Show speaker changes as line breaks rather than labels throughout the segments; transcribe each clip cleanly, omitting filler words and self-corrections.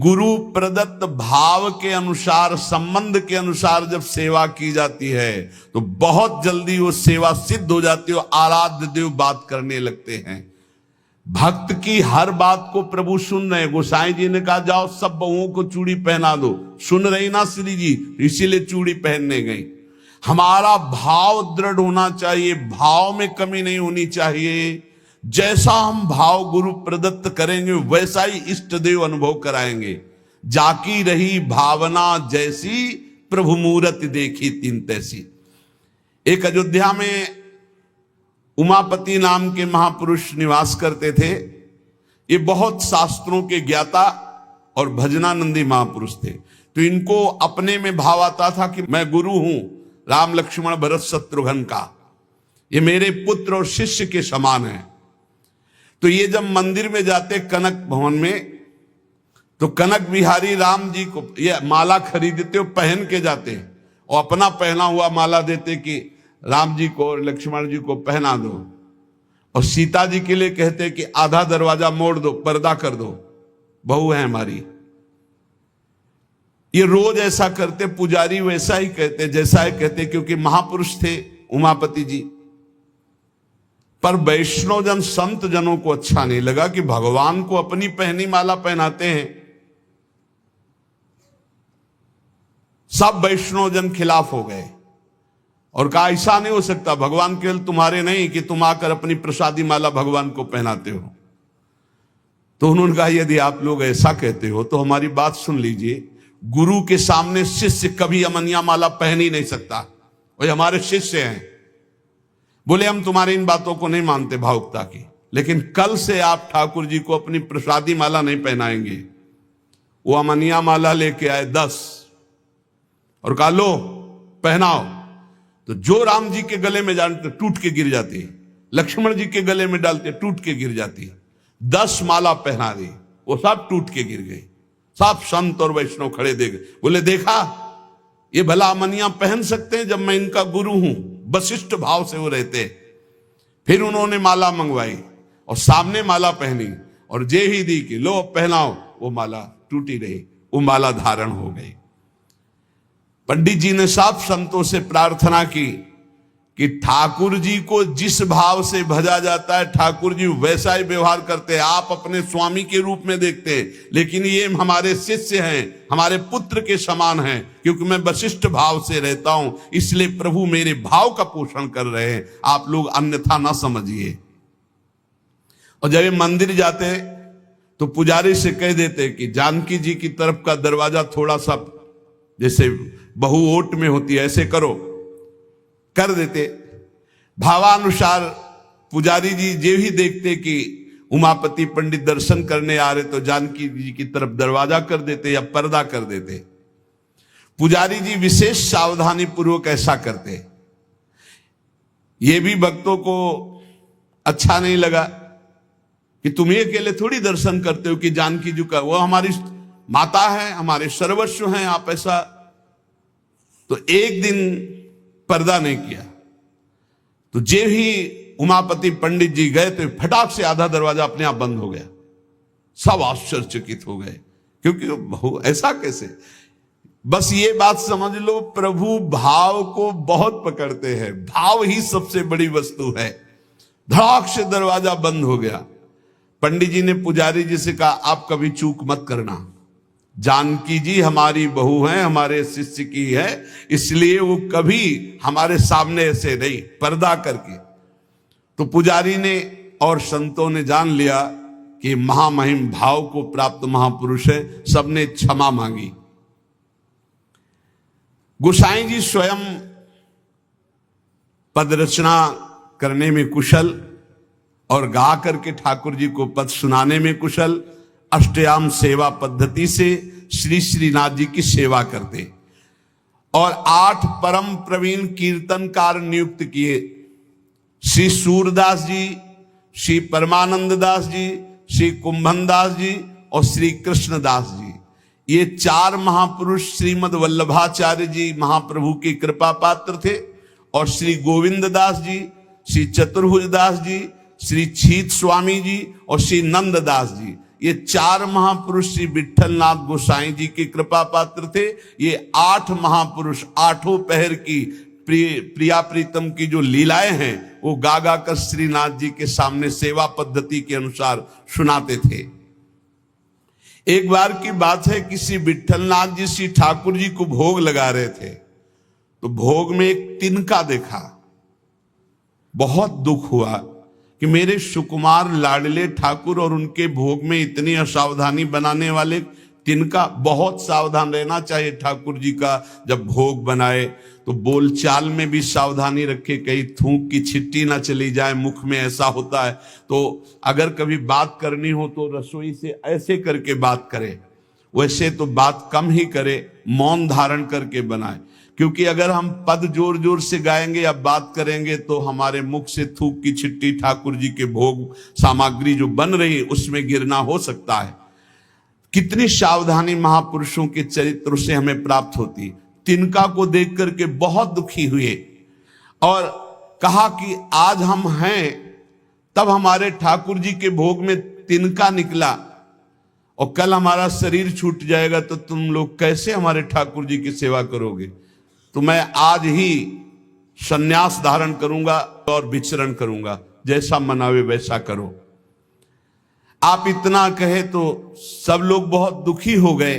गुरु प्रदत्त भाव के अनुसार, संबंध के अनुसार जब सेवा की जाती है तो बहुत जल्दी वो सेवा सिद्ध हो जाती है, आराध्य देव बात करने लगते हैं। भक्त की हर बात को प्रभु सुन रहे हैं। गोसाई जी ने कहा जाओ सब बहुओं को चूड़ी पहना दो, सुन रही ना श्री जी, इसीलिए चूड़ी पहनने गई। हमारा भाव दृढ़ होना चाहिए, भाव में कमी नहीं होनी चाहिए। जैसा हम भाव गुरु प्रदत्त करेंगे वैसा ही इष्ट देव अनुभव कराएंगे। जाकी रही भावना जैसी, प्रभु मूरत देखी तीन तैसी। एक अयोध्या में उमापति नाम के महापुरुष निवास करते थे। ये बहुत शास्त्रों के ज्ञाता और भजनानंदी महापुरुष थे। तो इनको अपने में भाव आता था कि मैं गुरु हूं राम लक्ष्मण भरत शत्रुघ्न का, ये मेरे पुत्र और शिष्य के समान है। तो ये जब मंदिर में जाते कनक भवन में, तो कनक बिहारी राम जी को ये माला खरीदते हो, पहन के जाते और अपना पहना हुआ माला देते कि राम जी को और लक्ष्मण जी को पहना दो, और सीता जी के लिए कहते कि आधा दरवाजा मोड़ दो, पर्दा कर दो, बहू है हमारी। ये रोज ऐसा करते। पुजारी वैसा ही कहते, जैसा ही कहते, क्योंकि महापुरुष थे उमापति जी। पर वैष्णव जन संत जनों को अच्छा नहीं लगा कि भगवान को अपनी पहनी माला पहनाते हैं। सब वैष्णव जन खिलाफ हो गए और कहा ऐसा नहीं हो सकता, भगवान केवल तुम्हारे नहीं कि तुम आकर अपनी प्रसादी माला भगवान को पहनाते हो। तो उन्होंने कहा यदि आप लोग ऐसा कहते हो तो हमारी बात सुन लीजिए। गुरु के सामने शिष्य कभी अमनिया माला पहन ही नहीं सकता, वो हमारे शिष्य हैं। बोले हम तुम्हारी इन बातों को नहीं मानते भावुकता की, लेकिन कल से आप ठाकुर जी को अपनी प्रसादी माला नहीं पहनाएंगे। वो अमनिया माला लेके आए 10 और कहा लो पहनाओ। तो जो राम जी के गले में डालते टूट के गिर जाती, लक्ष्मण जी के गले में डालते टूट के गिर जाती। 10 माला पहना दी, वो सब टूट के गिर गई। सब संत और वैष्णव खड़े देख, बोले देखा ये भला अमनिया पहन सकते हैं जब मैं इनका गुरु हूं। वशिष्ठ भाव से वो रहते। फिर उन्होंने माला मंगवाई और सामने माला पहनी और जे ही दी कि लो पहनाओ, वो माला टूटी रही, वो माला धारण हो गई। पंडित जी ने सब संतों से प्रार्थना की कि ठाकुर जी को जिस भाव से भजा जाता है ठाकुर जी वैसा ही व्यवहार करते हैं। आप अपने स्वामी के रूप में देखते हैं, लेकिन ये हमारे शिष्य हैं, हमारे पुत्र के समान हैं। क्योंकि मैं वशिष्ठ भाव से रहता हूं, इसलिए प्रभु मेरे भाव का पोषण कर रहे हैं, आप लोग अन्यथा ना समझिए। और जब ये मंदिर जाते तो पुजारी से कह देते कि जानकी जी की तरफ का दरवाजा थोड़ा सा जैसे बहु ओट में होती है ऐसे करो, कर देते। भावानुसार पुजारी जी जे ही देखते कि उमापति पंडित दर्शन करने आ रहे तो जानकी जी की तरफ दरवाजा कर देते या पर्दा कर देते। पुजारी जी विशेष सावधानी पूर्वक ऐसा करते। ये भी भक्तों को अच्छा नहीं लगा कि तुम ये अकेले थोड़ी दर्शन करते हो कि जानकी जी का, वो हमारी माता है, हमारे सर्वस्व हैं, आप ऐसा। तो एक दिन पर्दा नहीं किया। तो जे ही उमापति पंडित जी गए तो फटाक से आधा दरवाजा अपने आप बंद हो गया। सब आश्चर्यचकित हो गए, क्योंकि ऐसा कैसे। बस ये बात समझ लो, प्रभु भाव को बहुत पकड़ते हैं। भाव ही सबसे बड़ी वस्तु है। धड़ाक से दरवाजा बंद हो गया। पंडित जी ने पुजारी जी से कहा आप कभी चूक मत करना, जानकी जी हमारी बहू हैं, हमारे शिष्य की है, इसलिए वो कभी हमारे सामने ऐसे नहीं, पर्दा करके। तो पुजारी ने और संतों ने जान लिया कि महामहिम भाव को प्राप्त महापुरुष है। सबने क्षमा मांगी। गोसाई जी स्वयं पद रचना करने में कुशल और गा करके ठाकुर जी को पद सुनाने में कुशल। अष्टयाम सेवा पद्धति से श्री श्रीनाथ जी की सेवा करते और 8 परम प्रवीण कीर्तनकार नियुक्त किए। श्री सूरदास जी, श्री परमानंद दास जी, श्री कुंभन दास जी और श्री कृष्णदास जी, ये 4 महापुरुष श्रीमद वल्लभाचार्य जी महाप्रभु की कृपा पात्र थे। और श्री गोविंद दास जी, श्री चतुर्भुज दास जी, श्री छीत स्वामी जी और श्री नंद दास जी, ये 4 महापुरुष श्री विट्ठलनाथ गोसाई जी के कृपा पात्र थे। ये 8 महापुरुष 8 पहर की प्रिया प्रीतम की जो लीलाएं हैं वो गा गा कर श्रीनाथ जी के सामने सेवा पद्धति के अनुसार सुनाते थे। एक बार की बात है कि श्री विट्ठलनाथ जी श्री ठाकुर जी को भोग लगा रहे थे, तो भोग में एक तिनका देखा। बहुत दुख हुआ कि मेरे सुकुमार लाडले ठाकुर और उनके भोग में इतनी असावधानी बनाने वाले तिनका। बहुत सावधान रहना चाहिए ठाकुर जी का जब भोग बनाए तो बोलचाल में भी सावधानी रखे, कहीं थूक की छिट्टी ना चली जाए मुख में, ऐसा होता है। तो अगर कभी बात करनी हो तो रसोई से ऐसे करके बात करे, वैसे तो बात कम ही करे, मौन धारण करके बनाए। क्योंकि अगर हम पद जोर जोर से गाएंगे या बात करेंगे तो हमारे मुख से थूक की छिट्टी ठाकुर जी के भोग सामग्री जो बन रही है उसमें गिरना हो सकता है। कितनी सावधानी महापुरुषों के चरित्र से हमें प्राप्त होती। तिनका को देख करके बहुत दुखी हुए और कहा कि आज हम हैं, तब हमारे ठाकुर जी के भोग में तिनका निकला और कल हमारा शरीर छूट जाएगा तो तुम लोग कैसे हमारे ठाकुर जी की सेवा करोगे। तो मैं आज ही सन्यास धारण करूंगा और विचरण करूंगा, जैसा मनावे वैसा करो। आप इतना कहे तो सब लोग बहुत दुखी हो गए।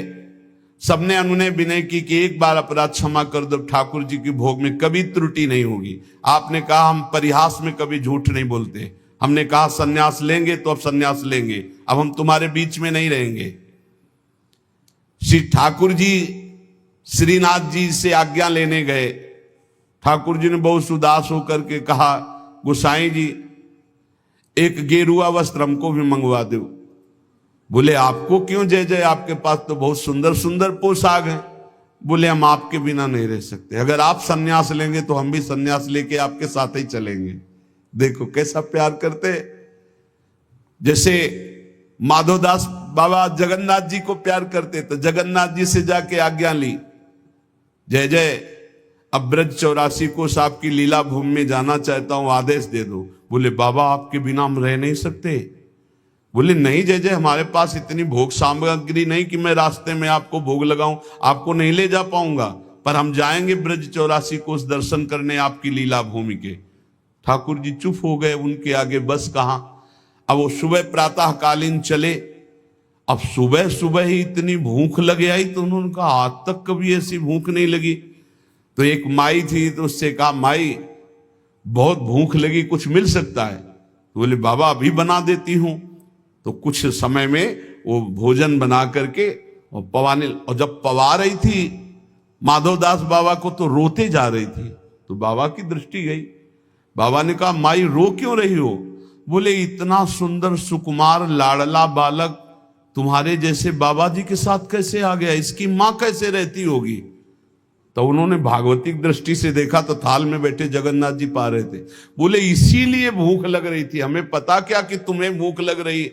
सबने अनुनय विनय की कि एक बार अपराध क्षमा कर दो, ठाकुर जी के भोग में कभी त्रुटि नहीं होगी। आपने कहा हम परिहास में कभी झूठ नहीं बोलते, हमने कहा सन्यास लेंगे तो अब सन्यास लेंगे, अब हम तुम्हारे बीच में नहीं रहेंगे। श्री ठाकुर जी श्रीनाथ जी से आज्ञा लेने गए। ठाकुर जी ने बहुत उदास होकर के कहा, गोसाई जी एक गेरुआ वस्त्र हमको भी मंगवा दो। बोले आपको क्यों जय जय, आपके पास तो बहुत सुंदर सुंदर पोशाक हैं। बोले हम आपके बिना नहीं रह सकते, अगर आप सन्यास लेंगे तो हम भी सन्यास लेके आपके साथ ही चलेंगे। देखो कैसा प्यार करते, जैसे माधोदास बाबा जगन्नाथ जी को प्यार करते तो जगन्नाथ जी से जाके आज्ञा ली, जय जय अब ब्रज 84 कोस आपकी लीला भूमि में जाना चाहता हूं, आदेश दे दो। बोले बाबा आपके बिना हम रह नहीं सकते। बोले नहीं जय जय, हमारे पास इतनी भोग सामग्री नहीं कि मैं रास्ते में आपको भोग लगाऊं, आपको नहीं ले जा पाऊंगा, पर हम जाएंगे ब्रज 84 कोस दर्शन करने आपकी लीला भूमि के। ठाकुर जी चुप हो गए, उनके आगे बस कहां। अब वो सुबह प्रातः कालीन चले। अब सुबह सुबह ही इतनी भूख लगे आई तो उन्होंने कहा आज तक कभी ऐसी भूख नहीं लगी। तो एक माई थी तो उससे कहा माई बहुत भूख लगी, कुछ मिल सकता है। तो बोले बाबा अभी बना देती हूं। तो कुछ समय में वो भोजन बना करके और पवाने, और जब पवा रही थी माधवदास बाबा को तो रोते जा रही थी। तो बाबा की दृष्टि गई, बाबा ने कहा माई रो क्यों रही हो। बोले इतना सुंदर सुकुमार लाडला बालक तुम्हारे जैसे बाबा जी के साथ कैसे आ गया, इसकी मां कैसे रहती होगी। तो उन्होंने भागवतिक दृष्टि से देखा तो थाल में बैठे जगन्नाथ जी पा रहे थे। बोले इसीलिए भूख लग रही थी, हमें पता क्या कि तुम्हें भूख लग रही,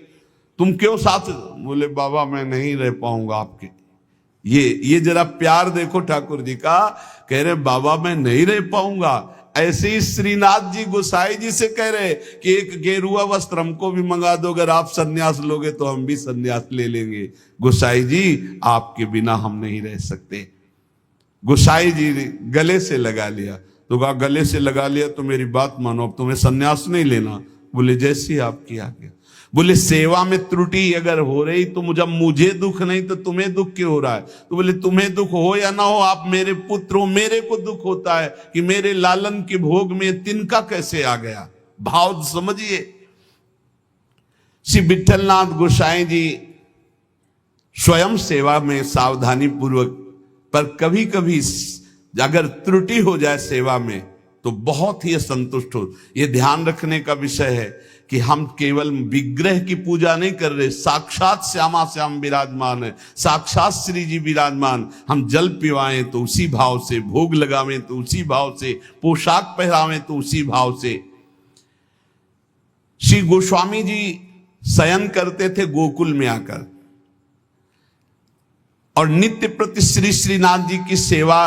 तुम क्यों साथ। बोले बाबा मैं नहीं रह पाऊंगा आपके। ये जरा प्यार देखो ठाकुर जी का, कह रहे बाबा मैं नहीं रह पाऊंगा। ऐसे ही श्रीनाथ जी गोसाई जी से कह रहे कि एक गेरुआ वस्त्र हमको भी मंगा दो, अगर आप सन्यास लोगे तो हम भी सन्यास ले लेंगे। गोसाई जी आपके बिना हम नहीं रह सकते। गोसाई जी ने गले से लगा लिया। तो कहा गले से लगा लिया तो मेरी बात मानो, अब तुम्हें सन्यास नहीं लेना। बोले जैसी आपकी आज्ञा। बोले सेवा में त्रुटि अगर हो रही तो जब मुझे दुख नहीं तो तुम्हें दुख क्यों हो रहा है। तो बोले तुम्हें दुख हो या ना हो, आप मेरे पुत्र हो, मेरे को दुख होता है कि मेरे लालन के भोग में तिनका कैसे आ गया। भाव समझिए। श्री विट्ठलनाथ गोसाई जी स्वयं सेवा में सावधानी पूर्वक, पर कभी कभी अगर त्रुटि हो जाए सेवा में तो बहुत ही असंतुष्ट हो। यह ध्यान रखने का विषय है कि हम केवल विग्रह की पूजा नहीं कर रहे, साक्षात श्यामा श्याम विराजमान है, साक्षात श्री जी विराजमान। हम जल पिवाएं तो उसी भाव से, भोग लगावें तो उसी भाव से, पोशाक पहरावें तो उसी भाव से। श्री गोस्वामी जी शयन करते थे गोकुल में आकर और नित्य प्रति श्री श्रीनाथ जी की सेवा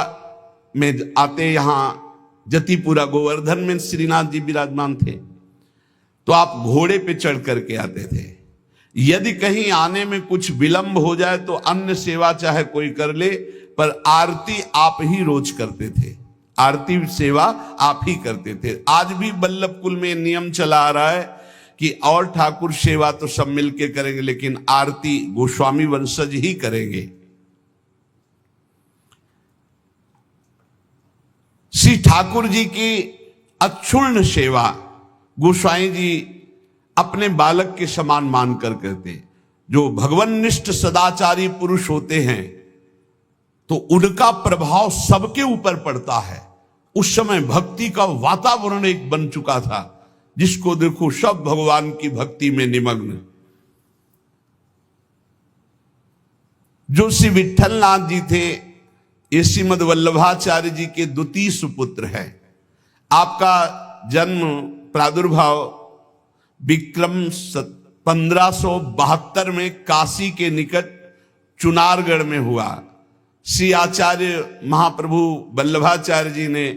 में आते। यहां जतिपुरा गोवर्धन में श्रीनाथ जी विराजमान थे तो आप घोड़े पे चढ़ करके आते थे। यदि कहीं आने में कुछ विलंब हो जाए तो अन्य सेवा चाहे कोई कर ले, पर आरती आप ही रोज करते थे, आरती सेवा आप ही करते थे। आज भी बल्लभ कुल में नियम चला आ रहा है कि और ठाकुर सेवा तो सब मिलके करेंगे, लेकिन आरती गोस्वामी वंशज ही करेंगे। श्री ठाकुर जी की अक्षुण्ण सेवा गोस्वामी जी अपने बालक के समान मानकर करते। जो भगवन्निष्ठ सदाचारी पुरुष होते हैं तो उनका प्रभाव सबके ऊपर पड़ता है। उस समय भक्ति का वातावरण एक बन चुका था, जिसको देखो सब भगवान की भक्ति में निमग्न। जो श्री विट्ठलनाथ जी थे, ये श्रीमद वल्लभाचार्य जी के द्वितीय सुपुत्र है। आपका जन्म प्रादुर्भाव विक्रम 1572 में काशी के निकट चुनारगढ़ में हुआ। श्री आचार्य महाप्रभु वल्लभाचार्य जी ने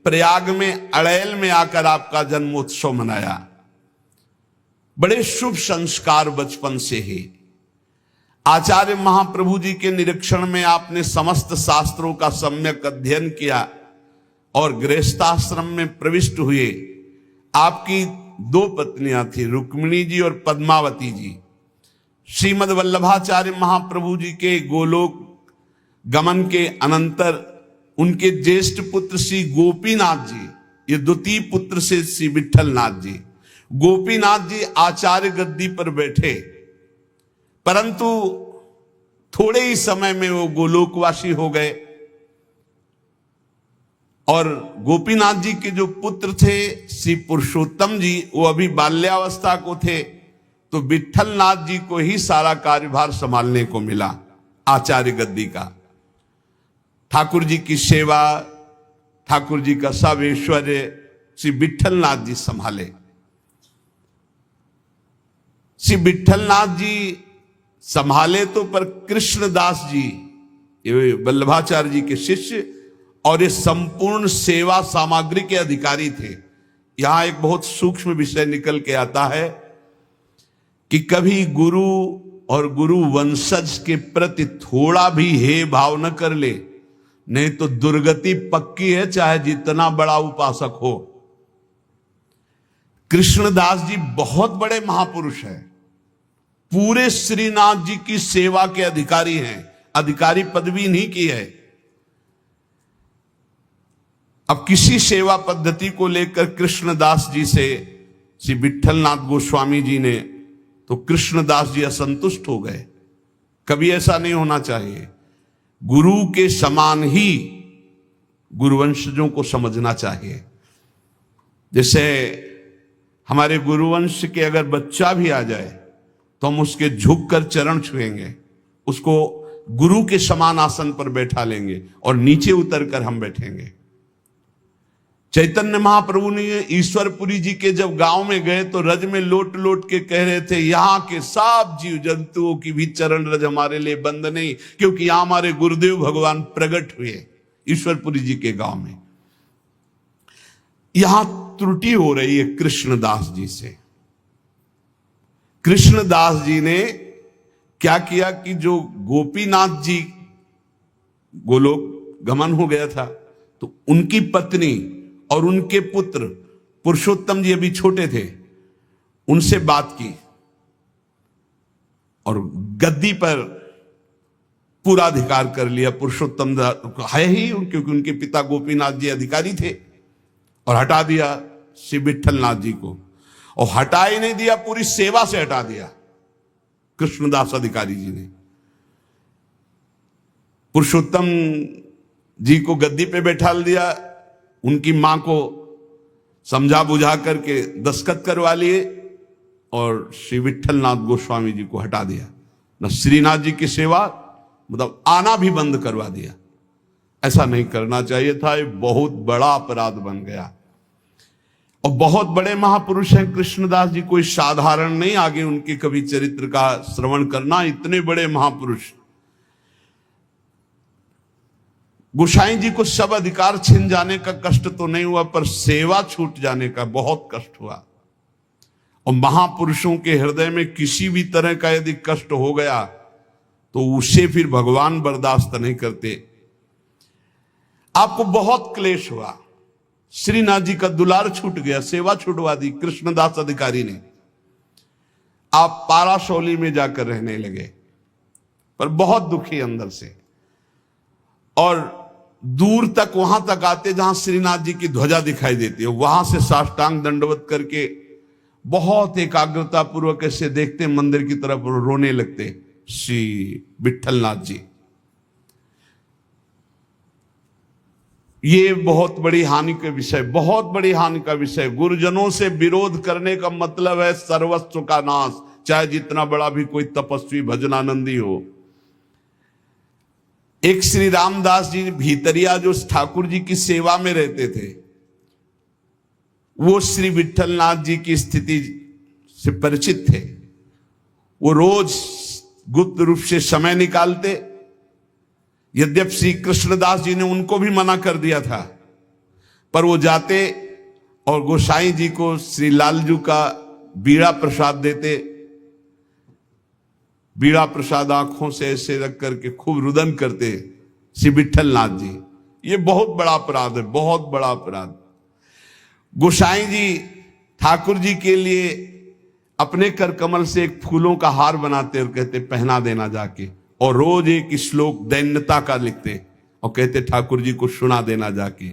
प्रयाग में अड़ैल में आकर आपका जन्मोत्सव मनाया। बड़े शुभ संस्कार बचपन से ही। आचार्य महाप्रभु जी के निरीक्षण में आपने समस्त शास्त्रों का सम्यक अध्ययन किया और गृहस्थाश्रम में प्रविष्ट हुए। आपकी 2 पत्नियां थी, रुक्मिणी जी और पद्मावती जी। श्रीमद वल्लभाचार्य महाप्रभु जी के गोलोक गमन के अनंतर उनके ज्येष्ठ पुत्र श्री गोपीनाथ जी, ये द्वितीय पुत्र से श्री विट्ठलनाथ जी। गोपीनाथ जी आचार्य गद्दी पर बैठे, परंतु थोड़े ही समय में वो गोलोकवासी हो गए। और गोपीनाथ जी के जो पुत्र थे श्री पुरुषोत्तम जी, वो अभी बाल्यावस्था को थे, तो विट्ठलनाथ जी को ही सारा कार्यभार संभालने को मिला आचार्य गद्दी का। ठाकुर जी की सेवा, ठाकुर जी का सब ऐश्वर्य श्री विट्ठलनाथ जी संभाले। श्री विट्ठलनाथ जी संभाले तो, पर कृष्णदास जी ये वल्लभाचार्य जी के शिष्य और ये संपूर्ण सेवा सामग्री के अधिकारी थे। यहां एक बहुत सूक्ष्म विषय निकल के आता है कि कभी गुरु और गुरु वंशज के प्रति थोड़ा भी हे भाव न कर ले, नहीं तो दुर्गति पक्की है, चाहे जितना बड़ा उपासक हो। कृष्णदास जी बहुत बड़े महापुरुष हैं, पूरे श्रीनाथ जी की सेवा के अधिकारी हैं, अधिकारी पदवी नहीं की है। अब किसी सेवा पद्धति को लेकर कृष्णदास जी से श्री विट्ठलनाथ गोस्वामी जी ने, तो कृष्णदास जी असंतुष्ट हो गए। कभी ऐसा नहीं होना चाहिए। गुरु के समान ही गुरुवंशजों को समझना चाहिए। जैसे हमारे गुरुवंश के अगर बच्चा भी आ जाए तो हम उसके झुककर चरण छुएंगे, उसको गुरु के समान आसन पर बैठा लेंगे और नीचे उतरकर हम बैठेंगे। चैतन्य महाप्रभु ने ईश्वरपुरी जी के जब गांव में गए तो रज में लोट लोट के कह रहे थे, यहां के सब जीव जंतुओं की भी चरण रज हमारे लिए बंद नहीं, क्योंकि यहां हमारे गुरुदेव भगवान प्रकट हुए ईश्वरपुरी जी के गांव में। यहां त्रुटि हो रही है कृष्णदास जी से। कृष्णदास जी ने क्या किया कि जो गोपीनाथ जी गोलोक गमन हो गया था, तो उनकी पत्नी और उनके पुत्र पुरुषोत्तम जी अभी छोटे थे, उनसे बात की और गद्दी पर पूरा अधिकार कर लिया। पुरुषोत्तम है ही, क्योंकि उनके पिता गोपीनाथ जी अधिकारी थे, और हटा दिया श्री विट्ठलनाथ जी को। और हटा ही नहीं दिया, पूरी सेवा से हटा दिया कृष्णदास अधिकारी जी ने। पुरुषोत्तम जी को गद्दी पे बैठा दिया, उनकी मां को समझा बुझा करके दस्तखत करवा लिए और श्री विट्ठलनाथ गोस्वामी जी को हटा दिया। न श्रीनाथ जी की सेवा मतलब आना भी बंद करवा दिया। ऐसा नहीं करना चाहिए था, ये बहुत बड़ा अपराध बन गया। और बहुत बड़े महापुरुष हैं कृष्णदास जी, कोई साधारण नहीं। आगे उनके कभी चरित्र का श्रवण करना, इतने बड़े महापुरुष। गोसाई जी को सब अधिकार छिन जाने का कष्ट तो नहीं हुआ, पर सेवा छूट जाने का बहुत कष्ट हुआ। और महापुरुषों के हृदय में किसी भी तरह का यदि कष्ट हो गया तो उसे फिर भगवान बर्दाश्त नहीं करते। आपको बहुत क्लेश हुआ, श्रीनाथ जी का दुलार छूट गया, सेवा छुटवा दी कृष्णदास अधिकारी ने, आप पाराशौली में जाकर रहने लगे, पर बहुत दुखी अंदर से। और दूर तक वहां तक आते जहां श्रीनाथ जी की ध्वजा दिखाई देती है, वहां से साष्टांग दंडवत करके बहुत एकाग्रता पूर्वक ऐसे देखते मंदिर की तरफ, रोने लगते श्री विठलनाथ जी। ये बहुत बड़ी हानि का विषय, बहुत बड़ी हानि का विषय। गुरुजनों से विरोध करने का मतलब है सर्वस्व का नाश, चाहे जितना बड़ा भी कोई तपस्वी भजनानंदी हो। एक श्री रामदास जी भीतरिया जो ठाकुर जी की सेवा में रहते थे, वो श्री विठलनाथ जी की स्थिति से परिचित थे। वो रोज गुप्त रूप से समय निकालते, यद्यप श्री कृष्णदास जी ने उनको भी मना कर दिया था, पर वो जाते और गोसाई जी को श्री लालजू का बीड़ा प्रसाद देते। बीड़ा प्रसाद आंखों से ऐसे रख करके खूब रुदन करते श्री विठलनाथ जी। ये बहुत बड़ा अपराध है, बहुत बड़ा अपराध। गोसाई जी ठाकुर जी के लिए अपने कर कमल से एक फूलों का हार बनाते और कहते पहना देना जाके, और रोज एक श्लोक दैन्यता का लिखते और कहते ठाकुर जी को सुना देना जाके।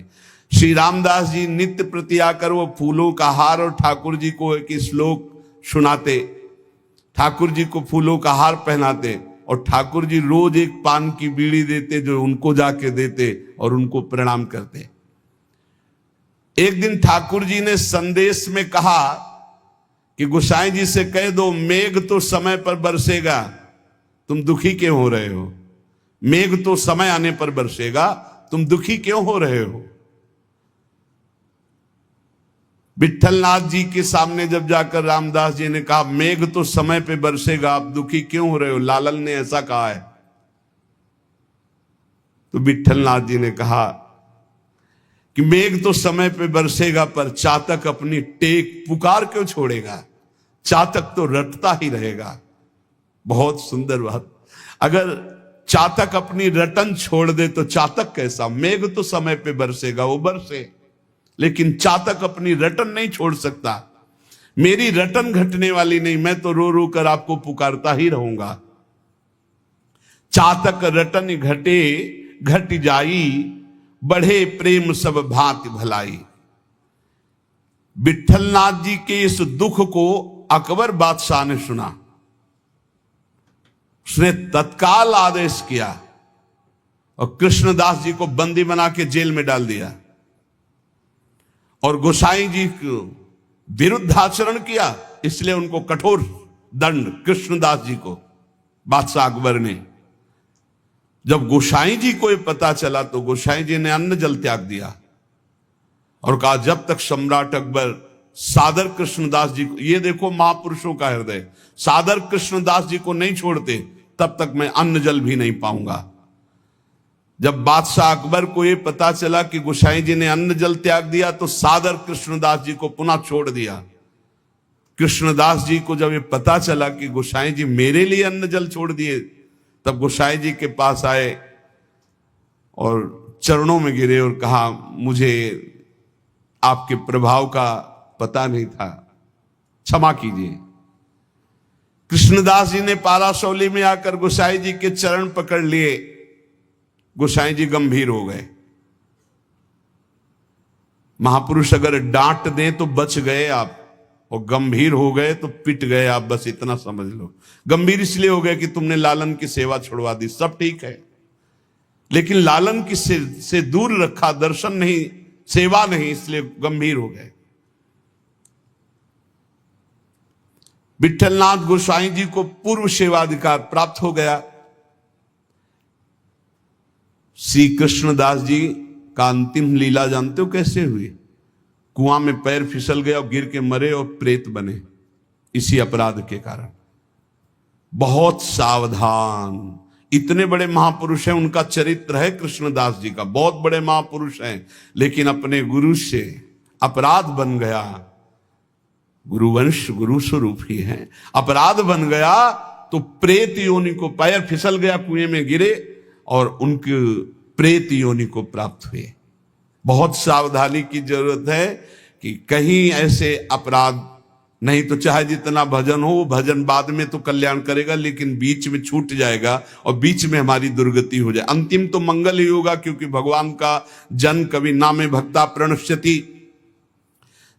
श्री रामदास जी नित्य प्रति आकर वो फूलों का हार और ठाकुर जी को एक श्लोक सुनाते, ठाकुर जी को फूलों का हार पहनाते, और ठाकुर जी रोज एक पान की बीड़ी देते जो उनको जाके देते और उनको प्रणाम करते। एक दिन ठाकुर जी ने संदेश में कहा कि गोसाई जी से कह दो मेघ तो समय पर बरसेगा, तुम दुखी क्यों हो रहे हो? मेघ तो समय आने पर बरसेगा, तुम दुखी क्यों हो रहे हो? विठलनाथ जी के सामने जब जाकर रामदास जी ने कहा मेघ तो समय पे बरसेगा, आप दुखी क्यों हो रहे हो? लालन ने ऐसा कहा है। तो विठलनाथ जी ने कहा कि मेघ तो समय पे बरसेगा, पर चातक अपनी टेक पुकार क्यों छोड़ेगा? चातक तो रटता ही रहेगा। बहुत सुंदर बात। अगर चातक अपनी रटन छोड़ दे तो चातक कैसा? मेघ तो समय पे बरसेगा, वो बरसे, लेकिन चातक अपनी रटन नहीं छोड़ सकता। मेरी रटन घटने वाली नहीं, मैं तो रो रो कर आपको पुकारता ही रहूंगा। चातक रटन घटे घट जाई, बढ़े प्रेम सब भांति भलाई। विठलनाथ जी के इस दुख को अकबर बादशाह ने सुना, उसने तत्काल आदेश किया और कृष्णदास जी को बंदी बना के जेल में डाल दिया और गोसाई जी को विरुद्ध आचरण किया, इसलिए उनको कठोर दंड कृष्णदास जी को बादशाह अकबर ने। जब गोसाई जी को यह पता चला तो गोसाई जी ने अन्न जल त्याग दिया और कहा जब तक सम्राट अकबर सादर कृष्णदास जी को, ये देखो महापुरुषों का हृदय, सादर कृष्णदास जी को नहीं छोड़ते तब तक मैं अन्न जल भी नहीं पाऊंगा। जब बादशाह अकबर को यह पता चला कि गोसाई जी ने अन्न जल त्याग दिया तो सादर कृष्णदास जी को पुनः छोड़ दिया। कृष्णदास जी को जब ये पता चला कि गोसाई जी मेरे लिए अन्न जल छोड़ दिए, तब गोसाई जी के पास आए और चरणों में गिरे और कहा मुझे आपके प्रभाव का पता नहीं था, क्षमा कीजिए। कृष्णदास जी ने पाराशौली में आकर गोसाई जी के चरण पकड़ लिए। गोसाई जी गंभीर हो गए। महापुरुष अगर डांट दें तो बच गए आप, और गंभीर हो गए तो पिट गए आप, बस इतना समझ लो। गंभीर इसलिए हो गए कि तुमने लालन की सेवा छुड़वा दी, सब ठीक है, लेकिन लालन की से दूर रखा, दर्शन नहीं, सेवा नहीं, इसलिए गंभीर हो गए। विठलनाथ गोसाई जी को पूर्व सेवाधिकार प्राप्त हो गया। श्री कृष्णदास जी का अंतिम लीला जानते हो कैसे हुई? कुआं में पैर फिसल गया और गिर के मरे और प्रेत बने, इसी अपराध के कारण। बहुत सावधान, इतने बड़े महापुरुष हैं, उनका चरित्र है कृष्णदास जी का, बहुत बड़े महापुरुष हैं, लेकिन अपने गुरु से अपराध बन गया गुरुवंश गुरु स्वरूप ही है। अपराध बन गया तो प्रेत योनि को, पैर फिसल गया, कुएं में गिरे और उनके प्रेत योनि को प्राप्त हुए। बहुत सावधानी की जरूरत है कि कहीं ऐसे अपराध, नहीं तो चाहे जितना भजन हो, वो भजन बाद में तो कल्याण करेगा, लेकिन बीच में छूट जाएगा और बीच में हमारी दुर्गति हो जाए। अंतिम तो मंगल ही होगा, क्योंकि भगवान का जन कवि नामे भक्ता प्रणश्यति।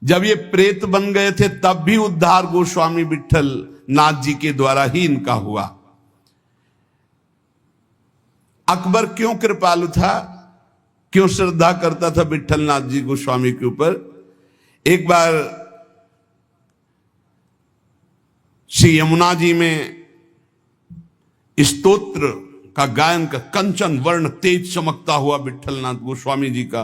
जब ये प्रेत बन गए थे तब भी उद्धार गोस्वामी विट्ठल नाथ जी के द्वारा ही इनका हुआ। अकबर क्यों कृपालु था, क्यों श्रद्धा करता था विट्ठल नाथ जी गोस्वामी के ऊपर? एक बार श्री यमुना जी में स्तोत्र का गायन का, कंचन वर्ण तेज चमकता हुआ विट्ठल नाथ गोस्वामी जी का,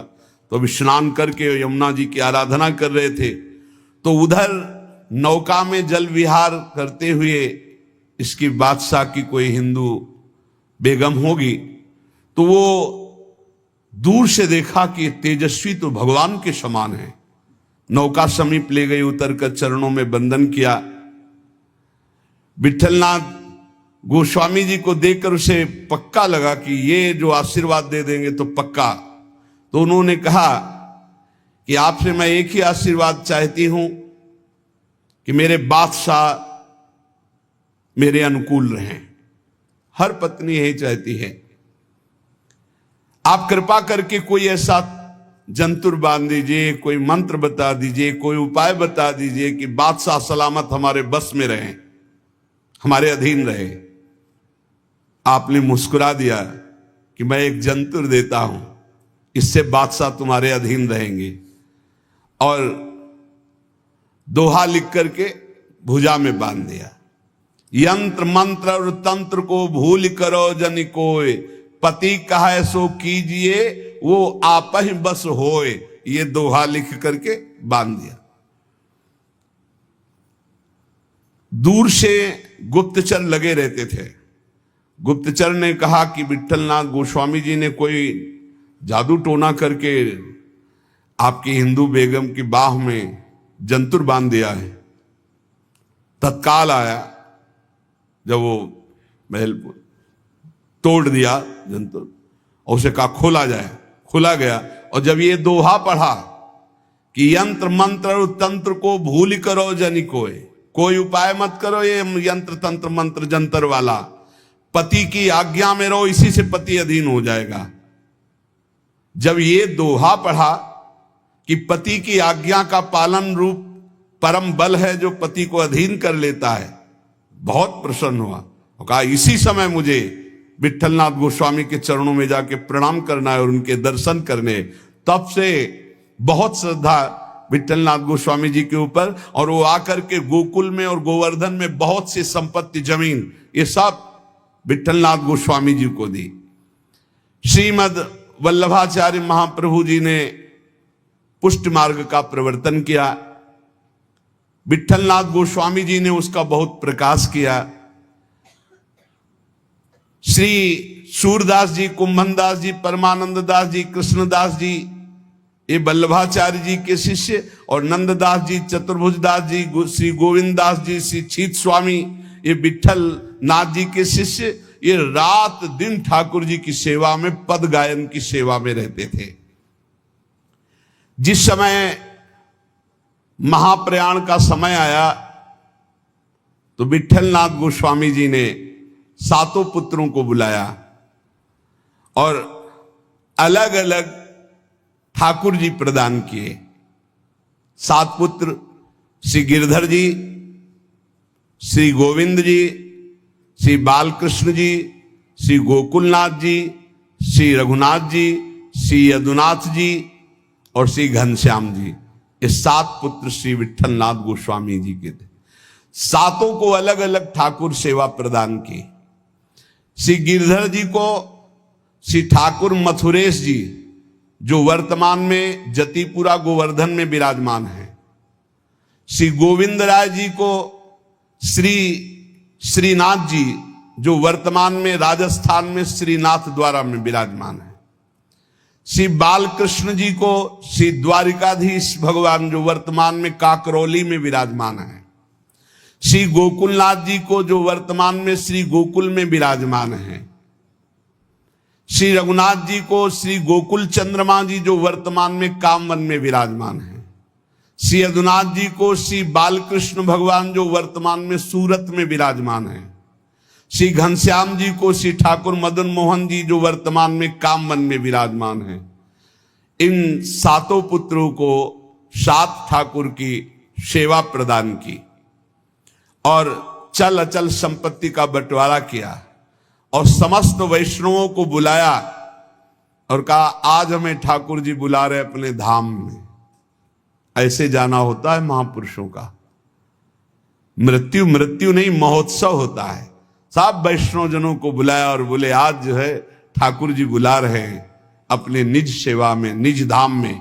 तो अभी स्नान करके यमुना जी की आराधना कर रहे थे, तो उधर नौका में जल विहार करते हुए इसकी बादशाह की कोई हिंदू बेगम होगी, तो वो दूर से देखा कि तेजस्वी तो भगवान के समान है। नौका समीप ले गई, उतर कर चरणों में बंदन किया। विट्ठलनाथ गोस्वामी जी को देखकर उसे पक्का लगा कि ये जो आशीर्वाद दे देंगे तो पक्का। तो उन्होंने कहा कि आपसे मैं एक ही आशीर्वाद चाहती हूं कि मेरे बादशाह मेरे अनुकूल रहें। हर पत्नी यही चाहती है। आप कृपा करके कोई ऐसा जंतुर बांध दीजिए, कोई मंत्र बता दीजिए, कोई उपाय बता दीजिए कि बादशाह सलामत हमारे बस में रहे, हमारे अधीन रहे। आपने मुस्कुरा दिया कि मैं एक जंतुर देता हूं, इससे बादशाह तुम्हारे अधीन रहेंगे, और दोहा लिख करके भुजा में बांध दिया। यंत्र मंत्र और तंत्र को भूल करो जन कोय, पति कहे सो कीजिए वो आप ही बस होए। ये दोहा लिख करके बांध दिया। दूर से गुप्तचर लगे रहते थे। गुप्तचर ने कहा कि विट्ठलनाथ गोस्वामी जी ने कोई जादू टोना करके आपकी हिंदू बेगम की बाह में जंतुर बांध दिया है। तत्काल आया, जब वो महल तोड़ दिया जंतुर और उसे कहा खोला जाए, खुला गया। और जब ये दोहा पढ़ा कि यंत्र मंत्र और तंत्र को भूल करो जनि कोई उपाय मत करो, ये यंत्र तंत्र मंत्र जंतर वाला, पति की आज्ञा में रहो, इसी से पति अधीन हो जाएगा। जब ये दोहा पढ़ा कि पति की आज्ञा का पालन रूप परम बल है जो पति को अधीन कर लेता है, बहुत प्रसन्न हुआ और कहा इसी समय मुझे विट्ठलनाथ गोस्वामी के चरणों में जाके प्रणाम करना है और उनके दर्शन करने। तब से बहुत श्रद्धा विट्ठलनाथ गोस्वामी जी के ऊपर, और वो आकर के गोकुल में और गोवर्धन में बहुत सी संपत्ति जमीन ये सब विट्ठलनाथ गोस्वामी जी को दी। श्रीमद वल्लभाचार्य महाप्रभु जी ने पुष्ट मार्ग का प्रवर्तन किया। विट्ठलनाथ गोस्वामी जी ने उसका बहुत प्रकाश किया। श्री सूरदास जी, कुंभनदास जी, परमानंद दास जी, कृष्णदास जी, ये वल्लभाचार्य जी के शिष्य, और नंददास जी, चतुर्भुज दास जी, श्री गोविंद दास जी, श्री छीत स्वामी, ये विट्ठल नाथ जी के शिष्य, ये रात दिन ठाकुर जी की सेवा में, पद गायन की सेवा में रहते थे। जिस समय महाप्रयाण का समय आया तो विट्ठलनाथ गोस्वामी जी ने सातों पुत्रों को बुलाया और अलग अलग ठाकुर जी प्रदान किए। 7 पुत्र श्री गिरधर जी, श्री गोविंद जी, श्री बालकृष्ण जी, श्री गोकुलनाथ जी, श्री रघुनाथ जी, श्री यदुनाथ जी और श्री घनश्याम जी। ये 7 पुत्र श्री विट्ठलनाथ गोस्वामी जी के थे। सातों को अलग अलग ठाकुर सेवा प्रदान की। श्री गिरधर जी को श्री ठाकुर मथुरेश जी, जो वर्तमान में जतिपुरा गोवर्धन में विराजमान है। श्री गोविंद राय जी को श्री श्रीनाथ जी, जो वर्तमान में राजस्थान में श्रीनाथ द्वारा में विराजमान है। श्री बालकृष्ण जी को श्री द्वारिकाधीश भगवान जो वर्तमान में काकरौली में विराजमान है, श्री गोकुलनाथ जी को जो वर्तमान में श्री गोकुल में विराजमान है, श्री रघुनाथ जी को श्री गोकुल चंद्रमा जी जो वर्तमान में कामवन में विराजमान है, श्री यदुनाथ जी को श्री बालकृष्ण भगवान जो वर्तमान में सूरत में विराजमान है, श्री घनश्याम जी को श्री ठाकुर मदन मोहन जी जो वर्तमान में कामवन में विराजमान है। इन सातों पुत्रों को सात ठाकुर की सेवा प्रदान की और चल अचल संपत्ति का बंटवारा किया और समस्त वैष्णवों को बुलाया और कहा आज हमें ठाकुर जी बुला रहे अपने धाम में। ऐसे जाना होता है महापुरुषों का। मृत्यु मृत्यु नहीं, महोत्सव होता है। सब वैष्णव जनों को बुलाया और बोले आज जो है ठाकुर जी बुला रहे हैं अपने निज सेवा में, निज धाम में।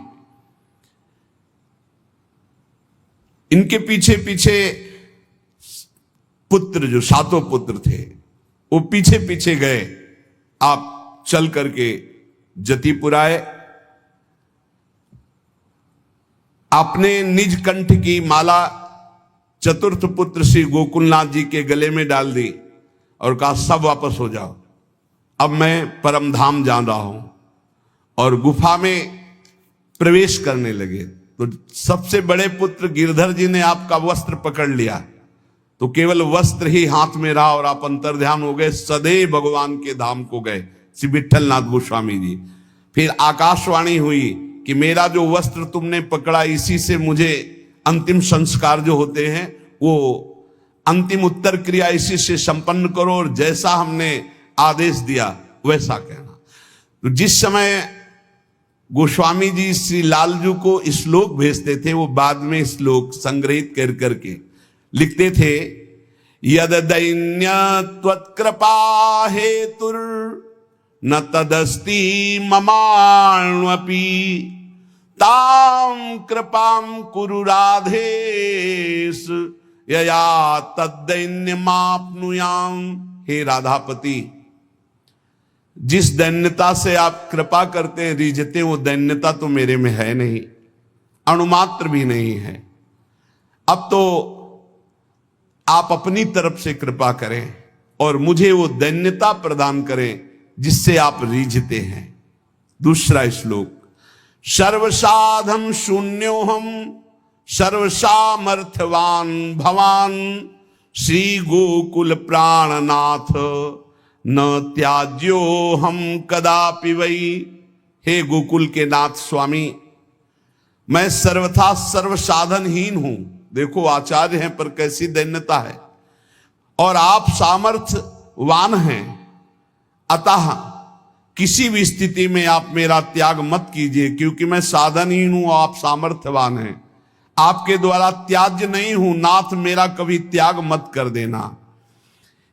इनके पीछे पीछे पुत्र जो सातों पुत्र थे वो पीछे पीछे गए। आप चल करके जतिपुर आए, आपने निज कंठ की माला चतुर्थ पुत्र श्री गोकुलनाथ जी के गले में डाल दी और कहा सब वापस हो जाओ, अब मैं परम धाम जा रहा हूं। और गुफा में प्रवेश करने लगे तो सबसे बड़े पुत्र गिरधर जी ने आपका वस्त्र पकड़ लिया, तो केवल वस्त्र ही हाथ में रहा और आप अंतर्ध्यान हो गए, सदैव भगवान के धाम को गए श्री विट्ठलनाथ गोस्वामी जी। फिर आकाशवाणी हुई कि मेरा जो वस्त्र तुमने पकड़ा इसी से मुझे अंतिम संस्कार जो होते हैं वो अंतिम उत्तर क्रिया इसी से संपन्न करो और जैसा हमने आदेश दिया वैसा कहना। तो जिस समय गोस्वामी जी श्री लालजू को श्लोक भेजते थे वो बाद में श्लोक संग्रहित कर करके लिखते थे, यद दैन्य त्वत्कृपा हेतुर न तदस्ति ममाण्वपि ताम कृपाम कुरु राधेश यया तद्दैन्यमाप्नुयाम। हे राधापति, जिस दैन्यता से आप कृपा करते हैं रिझते, वो दैन्यता तो मेरे में है नहीं, अणुमात्र भी नहीं है। अब तो आप अपनी तरफ से कृपा करें और मुझे वो दैन्यता प्रदान करें जिससे आप रिझते हैं। दूसरा श्लोक, सर्वसाधम शून्योहम सर्वसामर्थ्यवान भवान श्री गोकुल प्राणनाथ न त्याज्यो हम कदापि वही। हे गोकुल के नाथ स्वामी, मैं सर्वथा सर्वसाधनहीन हूं। देखो आचार्य हैं पर कैसी दैन्यता है, और आप सामर्थ्यवान हैं, अतः किसी भी स्थिति में आप मेरा त्याग मत कीजिए, क्योंकि मैं साधनहीन हूं, आप सामर्थ्यवान हैं, आपके द्वारा त्याज्य नहीं हूं। नाथ मेरा कभी त्याग मत कर देना।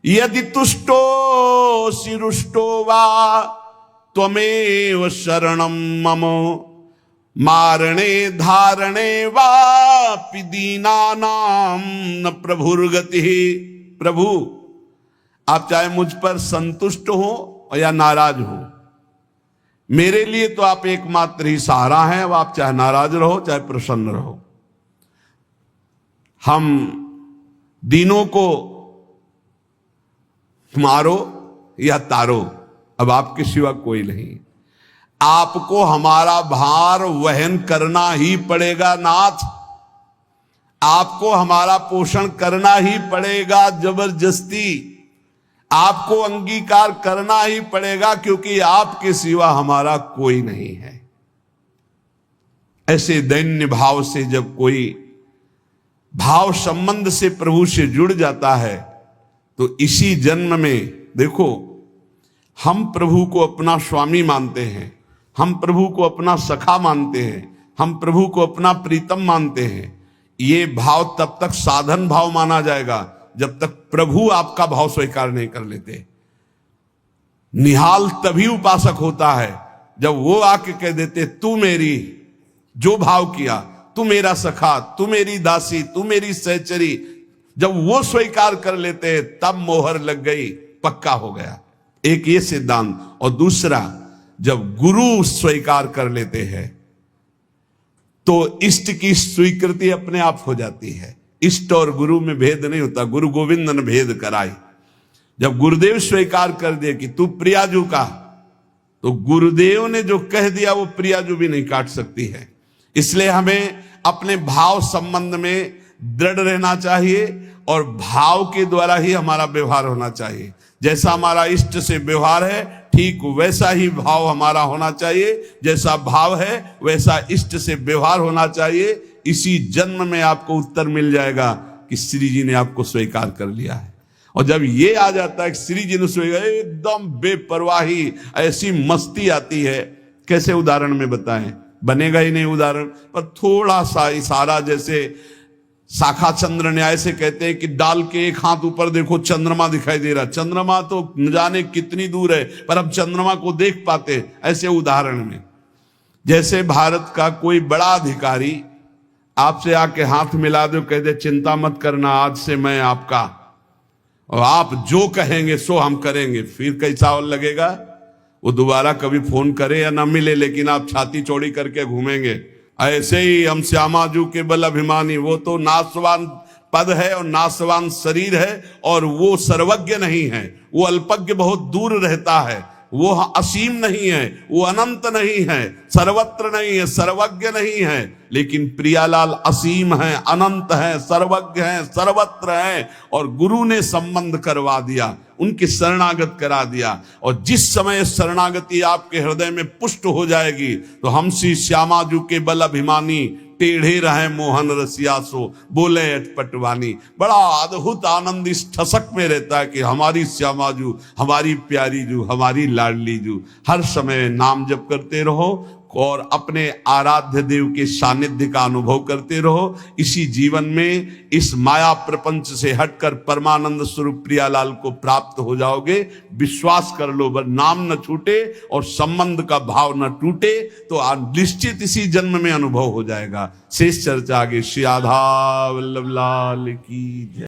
यदि तुष्टो शिरुष्टो वा त्वमेव शरणम मम मारणे धारणे वापि दीनानाम न प्रभुर्गति। प्रभु आप चाहे मुझ पर संतुष्ट हो या नाराज हो, मेरे लिए तो आप एकमात्र ही सहारा हैं। अब आप चाहे नाराज रहो चाहे प्रसन्न रहो, हम दीनों को मारो या तारो, अब आपके सिवा कोई नहीं। आपको हमारा भार वहन करना ही पड़ेगा नाथ, आपको हमारा पोषण करना ही पड़ेगा जबरदस्ती, आपको अंगीकार करना ही पड़ेगा, क्योंकि आपके सिवा हमारा कोई नहीं है। ऐसे दैन्य भाव से जब कोई भाव संबंध से प्रभु से जुड़ जाता है तो इसी जन्म में देखो, हम प्रभु को अपना स्वामी मानते हैं, हम प्रभु को अपना सखा मानते हैं, हम प्रभु को अपना प्रीतम मानते हैं। ये भाव तब तक साधन भाव माना जाएगा जब तक प्रभु आपका भाव स्वीकार नहीं कर लेते। निहाल तभी उपासक होता है जब वो आके कह देते तू मेरी, जो भाव किया, तू मेरा सखा, तू मेरी दासी, तू मेरी सहचरी, जब वो स्वीकार कर लेते हैं तब मोहर लग गई, पक्का हो गया। एक ये सिद्धांत। और दूसरा, जब गुरु स्वीकार कर लेते हैं तो इष्ट की स्वीकृति अपने आप हो जाती है। इष्ट और गुरु में भेद नहीं होता, गुरु गोविंद ने भेद कराई। जब गुरुदेव स्वीकार कर दे कि तू प्रियाजू का, तो गुरुदेव ने जो कह दिया वो प्रियाजू भी नहीं काट सकती है। इसलिए हमें अपने भाव संबंध में दृढ़ रहना चाहिए और भाव के द्वारा ही हमारा व्यवहार होना चाहिए। जैसा हमारा इष्ट से व्यवहार है ठीक वैसा ही भाव हमारा होना चाहिए, जैसा भाव है वैसा इष्ट से व्यवहार होना चाहिए। इसी जन्म में आपको उत्तर मिल जाएगा कि श्री जी ने आपको स्वीकार कर लिया है। और जब ये आ जाता है कि श्री जी ने स्वीकार, एकदम बेपरवाही, ऐसी मस्ती आती है। कैसे उदाहरण में बताएं, बनेगा ही नहीं उदाहरण, पर थोड़ा सा इशारा, जैसे शाखा चंद्र न्याय से कहते हैं कि डाल के एक हाथ ऊपर देखो चंद्रमा दिखाई दे रहा। चंद्रमा तो न जाने कितनी दूर है, पर हम चंद्रमा को देख पाते। ऐसे उदाहरण में जैसे भारत का कोई बड़ा अधिकारी आपसे आके हाथ मिला दो, कह दे चिंता मत करना, आज से मैं आपका, और आप जो कहेंगे सो हम करेंगे, फिर कैसा और लगेगा? वो दोबारा कभी फोन करे या ना मिले, लेकिन आप छाती चौड़ी करके घूमेंगे। ऐसे ही हम श्यामाजू के बल अभिमानी, वो तो नाशवान पद है और नाशवान शरीर है, और वो सर्वज्ञ नहीं है, वो अल्पज्ञ बहुत दूर रहता है, वो असीम नहीं है, वो अनंत नहीं है, सर्वत्र नहीं है, सर्वज्ञ नहीं है। लेकिन प्रियालाल असीम है, अनंत है, सर्वज्ञ है, सर्वत्र है। और गुरु ने संबंध करवा दिया, उनकी शरणागत करा दिया। और जिस समय शरणागति आपके हृदय में पुष्ट हो जाएगी तो हम श्री श्यामाजू के बल अभिमानी, टेढ़े रहे मोहन रसिया सो बोले अटपटवानी। बड़ा अद्भुत आनंद इस ठसक में रहता है कि हमारी श्यामाजू, हमारी प्यारी जू, हमारी लाडली जू। हर समय नाम जप करते रहो और अपने आराध्य देव के सानिध्य का अनुभव करते रहो। इसी जीवन में इस माया प्रपंच से हटकर परमानंद स्वरूप प्रियालाल को प्राप्त हो जाओगे। विश्वास कर लो, बस नाम न छूटे और संबंध का भाव न टूटे, तो निश्चित इसी जन्म में अनुभव हो जाएगा। शेष चर्चा आगे। श्री राधा वल्लभ लाल की जय।